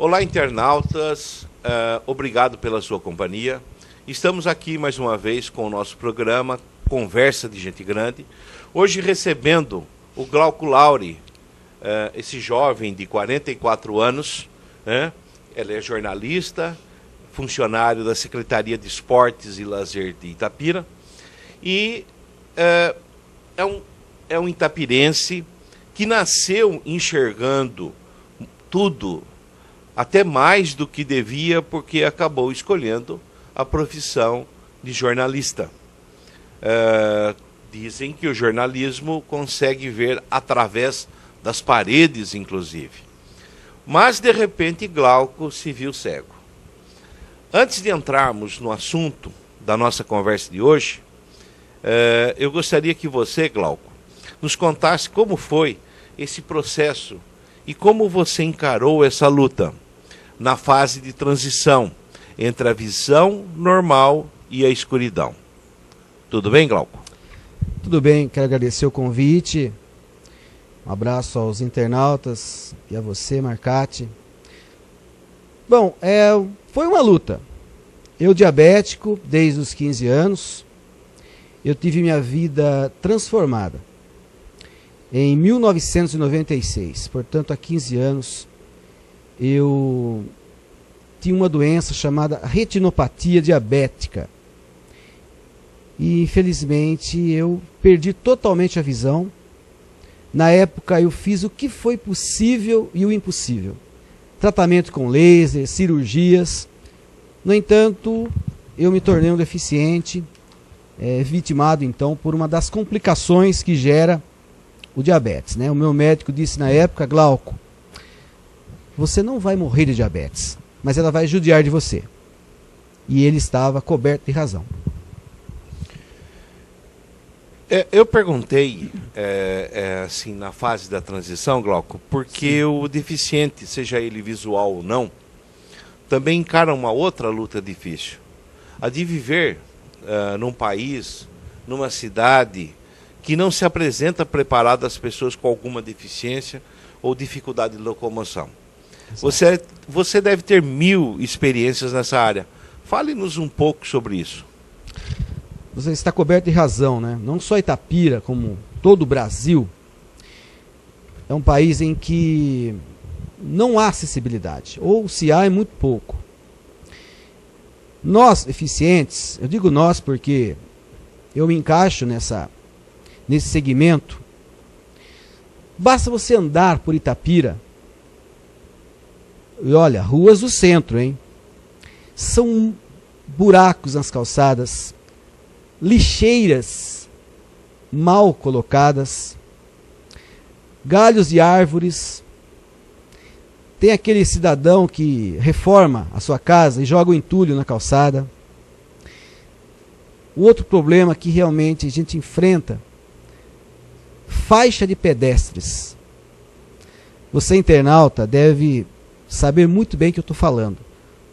Olá, internautas, obrigado pela sua companhia. Estamos aqui mais uma vez com o nosso programa Conversa de Gente Grande. Hoje recebendo o Glauco Lauri, esse jovem de 44 anos, ele é jornalista, funcionário da Secretaria de Esportes e Lazer de Itapira e é um itapirense que nasceu enxergando tudo, até mais do que devia, porque acabou escolhendo a profissão de jornalista. Dizem que o jornalismo consegue ver através das paredes, inclusive. Mas, de repente, Glauco se viu cego. Antes de entrarmos no assunto da nossa conversa de hoje, eu gostaria que você, Glauco, nos contasse como foi esse processo e como você encarou essa luta na fase de transição entre a visão normal e a escuridão. Tudo bem, Glauco? Tudo bem, quero agradecer o convite. Um abraço aos internautas e a você, Marcati. Bom, foi uma luta. Eu, diabético, desde os 15 anos, eu tive minha vida transformada. Em 1996, portanto há 15 anos, eu tinha uma doença chamada retinopatia diabética. E infelizmente eu perdi totalmente a visão. Na época eu fiz o que foi possível e o impossível. Tratamento com laser, cirurgias. No entanto, eu me tornei um deficiente, vitimado então por uma das complicações que gera o diabetes, né? O meu médico disse na época: Glauco, você não vai morrer de diabetes, mas ela vai judiar de você. E ele estava coberto de razão. Eu perguntei, assim, na fase da transição, Glauco, porque Sim. O deficiente, seja ele visual ou não, também encara uma outra luta difícil. A de viver num país, numa cidade que não se apresenta preparada às pessoas com alguma deficiência ou dificuldade de locomoção. Você deve ter 1000 experiências nessa área. Fale-nos um pouco sobre isso. Você está coberto de razão, né? Não só Itapira, como todo o Brasil, é um país em que não há acessibilidade, ou se há, é muito pouco. Nós, deficientes, eu digo nós porque eu me encaixo nesse segmento, basta você andar por Itapira, e olha, ruas do centro, hein? São buracos nas calçadas, lixeiras mal colocadas, galhos de árvores. Tem aquele cidadão que reforma a sua casa e joga o entulho na calçada. O outro problema que realmente a gente enfrenta: faixa de pedestres. Você, internauta, deve saber muito bem o que eu estou falando.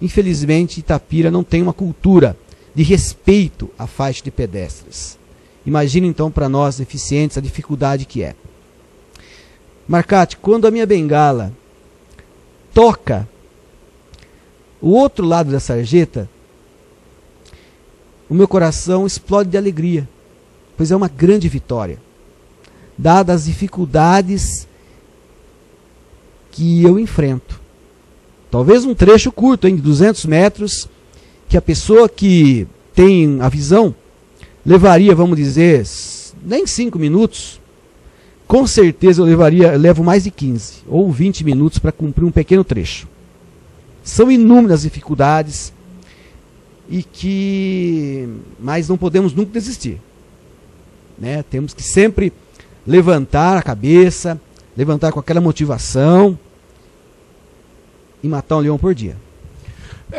Infelizmente, Itapira não tem uma cultura de respeito à faixa de pedestres. Imagina então para nós deficientes a dificuldade que é. Marcati, quando a minha bengala toca o outro lado da sarjeta, o meu coração explode de alegria, pois é uma grande vitória, dadas as dificuldades que eu enfrento. Talvez um trecho curto, de 200 metros, que a pessoa que tem a visão levaria, vamos dizer, nem 5 minutos. Com certeza eu levo mais de 15 ou 20 minutos para cumprir um pequeno trecho. São inúmeras dificuldades mas não podemos nunca desistir, né? Temos que sempre levantar a cabeça, levantar com aquela motivação e matar um leão por dia.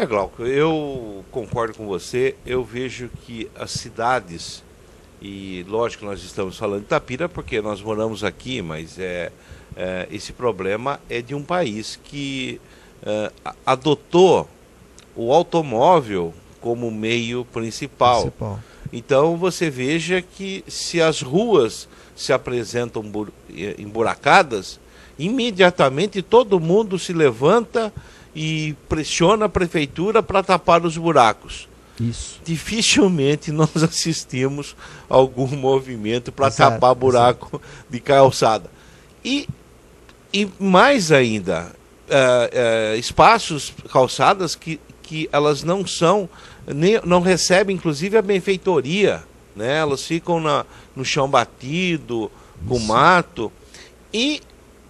Glauco, eu concordo com você. Eu vejo que as cidades, e lógico que nós estamos falando de Itapira porque nós moramos aqui, mas esse problema é de um país que adotou o automóvel como meio principal. Então você veja que se as ruas se apresentam emburacadas, imediatamente todo mundo se levanta e pressiona a prefeitura para tapar os buracos. Isso. Dificilmente nós assistimos algum movimento para tapar buraco de calçada. E mais ainda, espaços, calçadas que elas não são, não recebem inclusive a benfeitoria, né? Elas ficam no chão batido, com mato. E,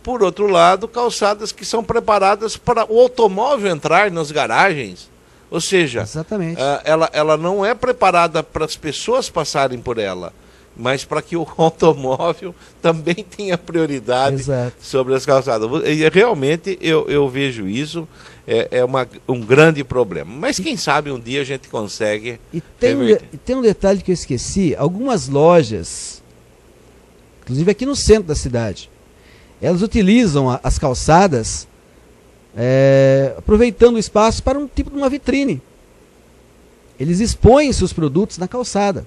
por outro lado, calçadas que são preparadas para o automóvel entrar nas garagens. Ou seja, exatamente. Ela não é preparada para as pessoas passarem por ela, mas para que o automóvel também tenha prioridade sobre as calçadas. E realmente eu vejo isso, um grande problema. Mas quem sabe um dia a gente consegue. E tem um detalhe que eu esqueci: algumas lojas, inclusive aqui no centro da cidade, elas utilizam as calçadas aproveitando o espaço para um tipo de uma vitrine. Eles expõem seus produtos na calçada,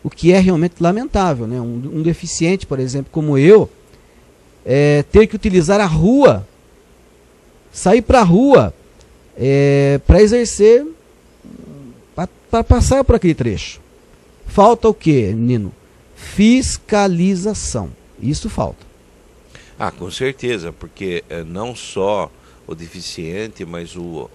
o que é realmente lamentável, né? Um deficiente, por exemplo, como eu, ter que utilizar a rua, sair para a rua para exercer, para passar por aquele trecho. Falta o quê, Nino? Fiscalização. Isso falta. Com certeza, porque não só o deficiente, mas o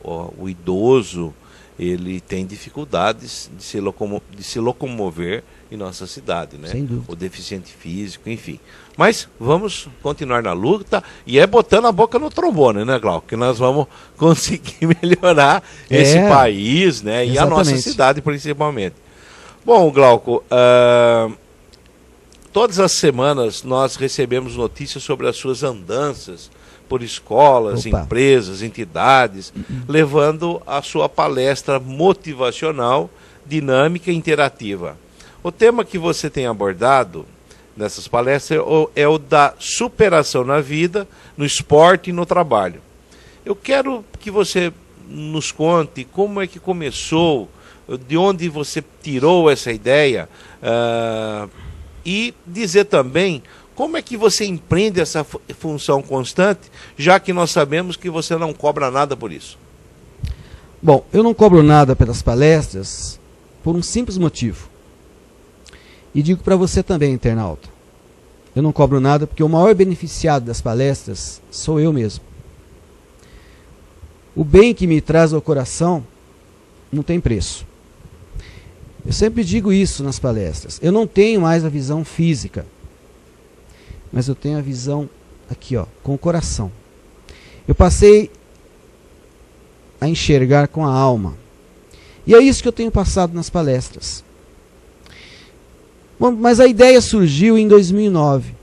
idoso, ele tem dificuldades de se locomover em nossa cidade, né? Sem dúvida. O deficiente físico, enfim. Mas vamos continuar na luta e botando a boca no trombone, né, Glauco? Que nós vamos conseguir melhorar esse país, né? E a nossa cidade, principalmente. Bom, Glauco, todas as semanas nós recebemos notícias sobre as suas andanças por escolas, empresas, entidades, levando a sua palestra motivacional, dinâmica e interativa. O tema que você tem abordado nessas palestras é o da superação na vida, no esporte e no trabalho. Eu quero que você nos conte como é que começou, de onde você tirou essa ideia, e dizer também como é que você empreende essa função constante, já que nós sabemos que você não cobra nada por isso. Bom, eu não cobro nada pelas palestras por um simples motivo. E digo para você também, internauta. Eu não cobro nada porque o maior beneficiado das palestras sou eu mesmo. O bem que me traz ao coração não tem preço. Eu sempre digo isso nas palestras. Eu não tenho mais a visão física, mas eu tenho a visão aqui, ó, com o coração. Eu passei a enxergar com a alma. E é isso que eu tenho passado nas palestras. Bom, mas a ideia surgiu em 2009.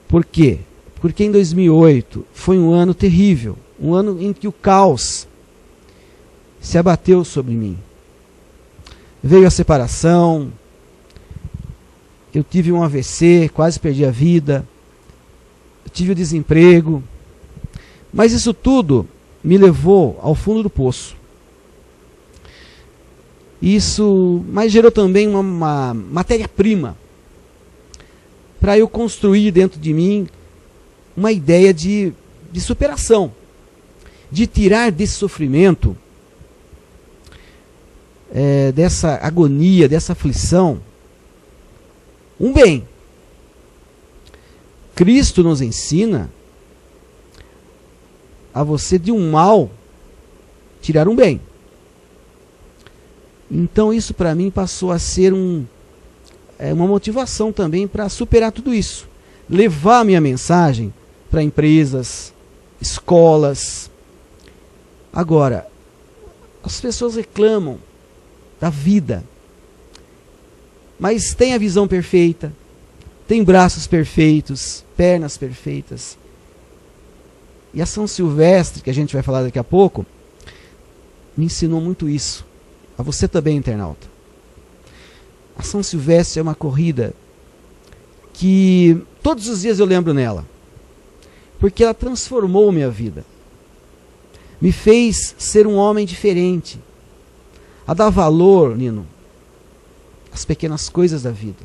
Por quê? Porque em 2008 foi um ano terrível, um ano em que o caos se abateu sobre mim. Veio a separação, eu tive um AVC, quase perdi a vida, eu tive o desemprego, mas isso tudo me levou ao fundo do poço. Mas gerou também uma matéria-prima para eu construir dentro de mim uma ideia de superação, de tirar desse sofrimento, dessa agonia, dessa aflição, um bem. Cristo nos ensina a você de um mal tirar um bem. Então isso para mim passou a ser uma motivação também para superar tudo isso. Levar a minha mensagem para empresas, escolas. Agora, as pessoas reclamam da vida, mas tem a visão perfeita, tem braços perfeitos, pernas perfeitas. E a São Silvestre, que a gente vai falar daqui a pouco, me ensinou muito isso. A você também, internauta. A São Silvestre é uma corrida que todos os dias eu lembro nela, porque ela transformou minha vida, me fez ser um homem diferente, a dar valor, Nino, às pequenas coisas da vida.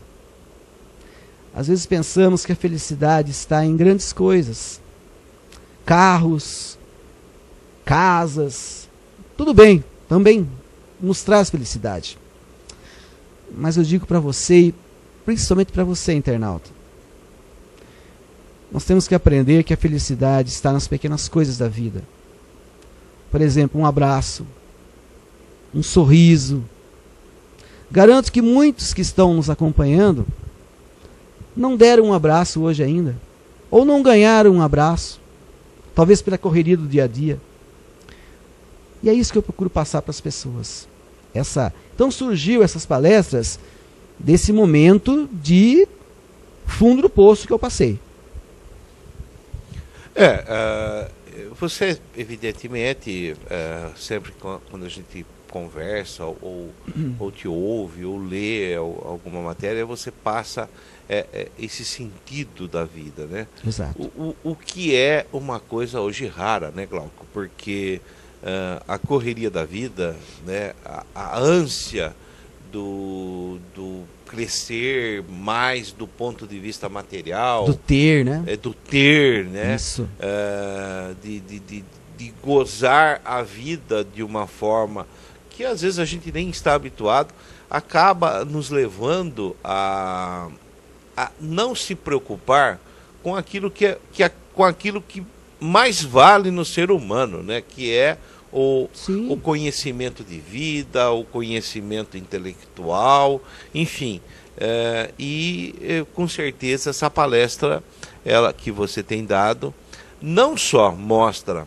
Às vezes pensamos que a felicidade está em grandes coisas, carros, casas, tudo bem, também nos traz felicidade. Mas eu digo para você, e principalmente para você, internauta, nós temos que aprender que a felicidade está nas pequenas coisas da vida. Por exemplo, um abraço, um sorriso. Garanto que muitos que estão nos acompanhando não deram um abraço hoje ainda, ou não ganharam um abraço, talvez pela correria do dia a dia. E é isso que eu procuro passar para as pessoas. Então surgiu essas palestras desse momento de fundo do poço que eu passei. Você, evidentemente, sempre quando a gente conversa ou te ouve ou lê alguma matéria, você passa esse sentido da vida, né? Exato. O que é uma coisa hoje rara, né, Glauco? Porque a correria da vida, né, a ânsia do crescer mais do ponto de vista material, do ter, né? Do ter, né? Isso. De gozar a vida de uma forma que às vezes a gente nem está habituado, acaba nos levando a não se preocupar com aquilo com aquilo que mais vale no ser humano, né? Que é o conhecimento de vida, o conhecimento intelectual, enfim. Com certeza essa palestra que você tem dado não só mostra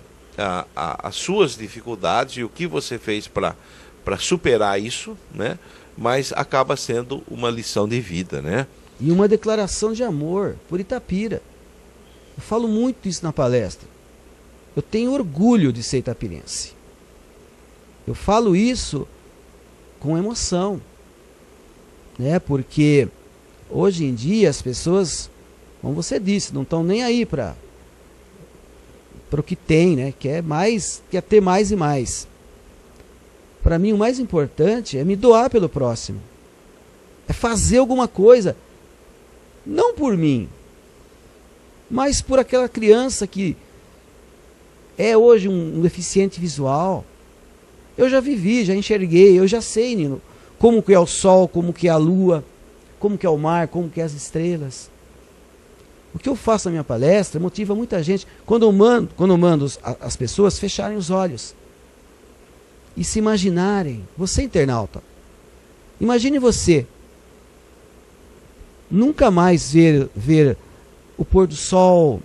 as suas dificuldades e o que você fez para superar isso, né? Mas acaba sendo uma lição de vida, né? E uma declaração de amor por Itapira. Eu falo muito isso na palestra. Eu tenho orgulho de ser itapirense. Eu falo isso com emoção, né? Porque hoje em dia as pessoas, como você disse, não estão nem aí para o que tem, né? Quer ter mais e mais. Para mim o mais importante é me doar pelo próximo. É fazer alguma coisa, não por mim, mas por aquela criança que é hoje um deficiente visual. Eu já vivi, já enxerguei, eu já sei, Nino, como que é o sol, como que é a lua, como que é o mar, como que é as estrelas. O que eu faço na minha palestra motiva muita gente. Quando eu mando as pessoas fecharem os olhos e se imaginarem, você internauta, imagine você nunca mais ver o pôr do sol,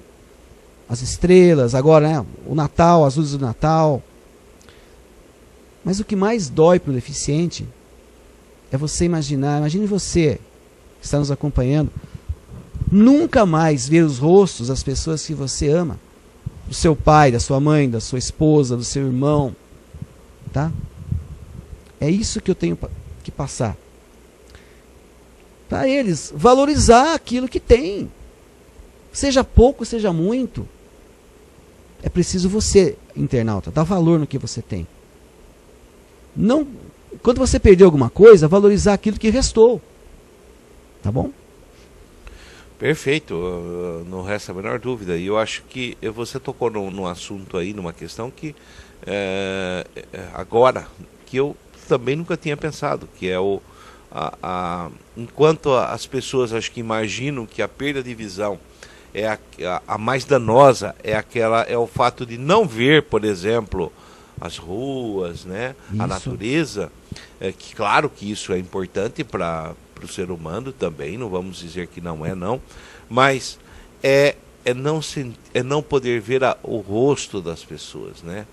as estrelas, agora, né, o Natal, as luzes do Natal. Mas o que mais dói para o deficiente é você imagine você que está nos acompanhando, nunca mais ver os rostos das pessoas que você ama, do seu pai, da sua mãe, da sua esposa, do seu irmão, tá? É isso que eu tenho que passar. Para eles, valorizar aquilo que tem. Seja pouco, seja muito. É preciso você, internauta, dar valor no que você tem. Não, quando você perdeu alguma coisa, valorizar aquilo que restou. Tá bom? Perfeito, não resta a menor dúvida. E eu acho que você tocou num assunto aí, numa questão que agora, que eu também nunca tinha pensado, que é enquanto as pessoas acho que imaginam que a perda de visão é a mais danosa, é o fato de não ver, por exemplo, as ruas, né, a natureza, que claro que isso é importante para o ser humano também, não vamos dizer que não, mas é não poder ver o rosto das pessoas, né?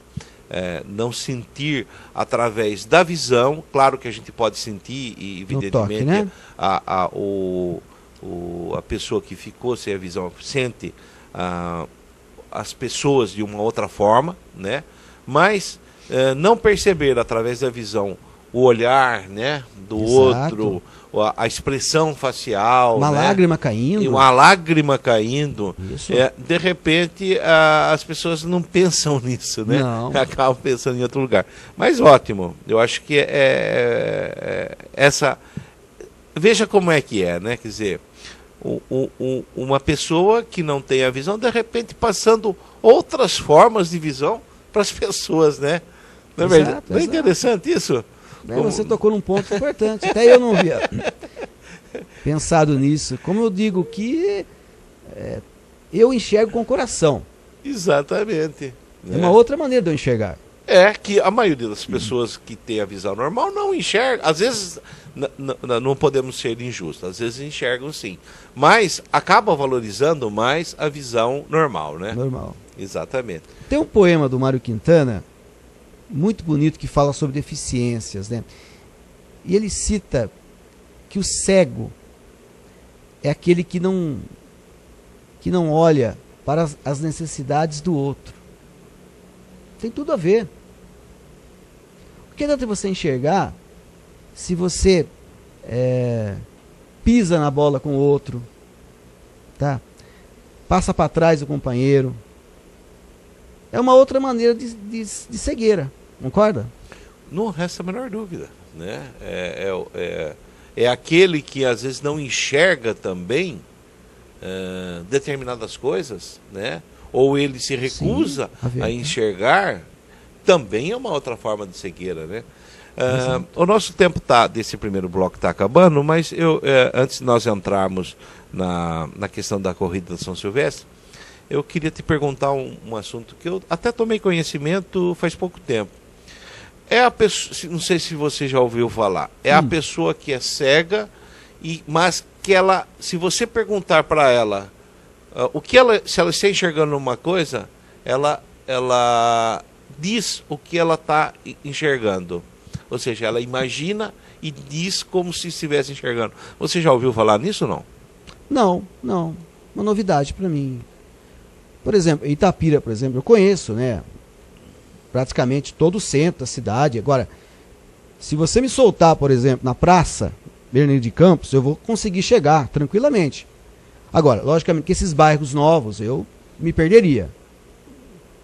Não sentir através da visão. Claro que a gente pode sentir, e evidentemente toque, né? A pessoa que ficou sem a visão sente as pessoas de uma outra forma, né? Mas não perceber através da visão o olhar, né, do outro, a expressão facial, uma lágrima caindo. Uma lágrima caindo. De repente as pessoas não pensam nisso, né? Não. Acabam pensando em outro lugar. Mas ótimo, eu acho que essa... Veja como é que é, né? Quer dizer, uma pessoa que não tem a visão, de repente passando outras formas de visão para as pessoas, né? Não é verdade? Não é interessante isso? Você tocou num ponto importante. Até eu não havia pensado nisso. Como eu digo que eu enxergo com o coração. Exatamente. É uma outra maneira de eu enxergar. É que a maioria das pessoas que tem a visão normal não enxerga. Às vezes não podemos ser injustos, às vezes enxergam sim. Mas acaba valorizando mais a visão normal, né? Normal. Exatamente. Tem um poema do Mário Quintana, muito bonito, que fala sobre deficiências, né? E ele cita que o cego é aquele que não olha para as necessidades do outro. Tem tudo a ver. O que adianta você enxergar se você pisa na bola com o outro, tá? Passa para trás o companheiro. É uma outra maneira de cegueira, concorda? Não resta a menor dúvida, né? É aquele que às vezes não enxerga também determinadas coisas, né? Ou ele se recusa a enxergar, também é uma outra forma de cegueira, né? O nosso tempo desse primeiro bloco está acabando, mas antes de nós entrarmos na questão da corrida de São Silvestre, eu queria te perguntar um assunto que eu até tomei conhecimento faz pouco tempo. É a pessoa, não sei se você já ouviu falar, é a pessoa que é cega, mas que ela, se você perguntar para ela se ela está enxergando uma coisa, ela diz o que ela está enxergando. Ou seja, ela imagina e diz como se estivesse enxergando. Você já ouviu falar nisso ou não? Não. Uma novidade para mim. Por exemplo, Itapira, por exemplo, eu conheço, né? Praticamente todo o centro da cidade. Agora, se você me soltar, por exemplo, na praça Bernardo de Campos, eu vou conseguir chegar tranquilamente. Agora, logicamente que esses bairros novos eu me perderia.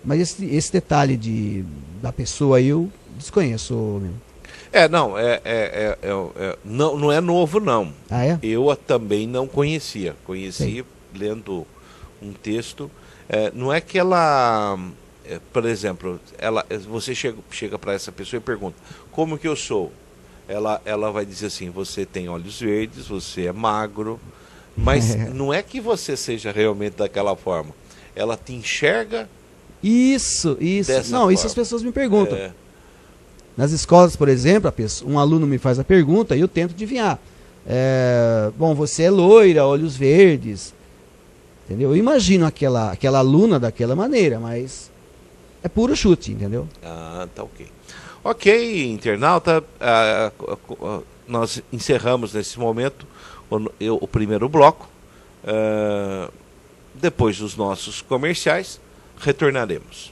Mas esse detalhe da pessoa aí eu desconheço. Não é novo, não. Ah, é? Eu também não conhecia. Conheci lendo um texto. Não é que ela, por exemplo, você chega para essa pessoa e pergunta, como que eu sou? Ela vai dizer assim, você tem olhos verdes, você é magro, mas não é que você seja realmente daquela forma. Ela te enxerga. Isso. Não, isso as pessoas me perguntam. Nas escolas, por exemplo, um aluno me faz a pergunta e eu tento adivinhar. Bom, você é loira, olhos verdes. Entendeu? Eu imagino aquela aluna daquela maneira, mas é puro chute, entendeu? Tá ok. Ok, internauta, nós encerramos nesse momento o primeiro bloco. Depois dos nossos comerciais, retornaremos.